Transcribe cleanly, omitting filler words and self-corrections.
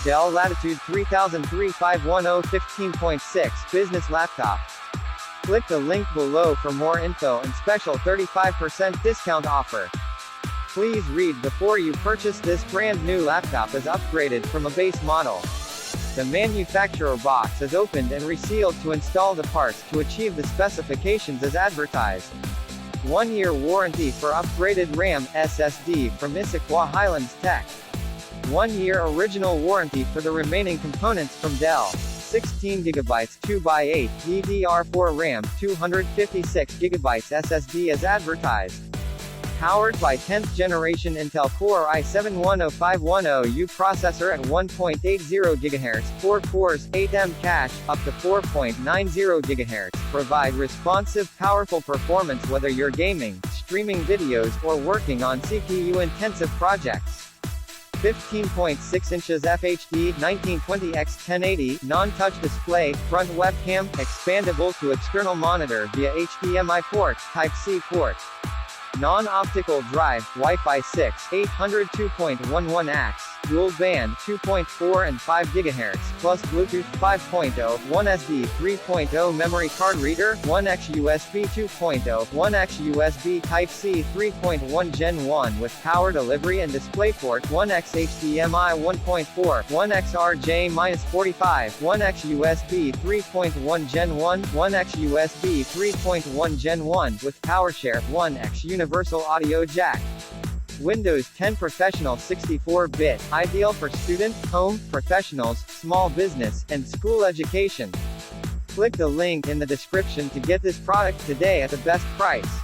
Dell Latitude 3003-510 15.6 Business Laptop. Click the link below for more info and special 35% discount offer. Please read before you purchase. This brand new laptop is upgraded from a base model. The manufacturer box is opened and resealed to install the parts to achieve the specifications as advertised. 1-year warranty for upgraded RAM, SSD from Issaquah Highlands Tech. 1-year original warranty for the remaining components from Dell. 16GB 2x8 DDR4 RAM, 256GB SSD as advertised. Powered by 10th generation Intel Core i7-10510U processor at 1.80 GHz, 4 cores, 8M cache, up to 4.90 GHz, provide responsive, powerful performance whether you're gaming, streaming videos, or working on CPU-intensive projects. 15.6 inches FHD 1920x1080 non-touch display, front webcam, expandable to external monitor via HDMI port, Type-C port. Non-optical drive, Wi-Fi 6, 802.11 dual band 2.4 and 5 GHz, plus Bluetooth 5.0, 1 SD 3.0 memory card reader, 1x USB 2.0, 1x USB Type-C 3.1 Gen 1 with Power Delivery and DisplayPort, 1x HDMI 1.4, 1x RJ-45, 1x USB 3.1 Gen 1, 1x USB 3.1 Gen 1 with PowerShare, 1x Universal Audio Jack. Windows 10 Professional 64-bit, ideal for student, home, professionals, small business, and school education. Click the link in the description to get this product today at the best price.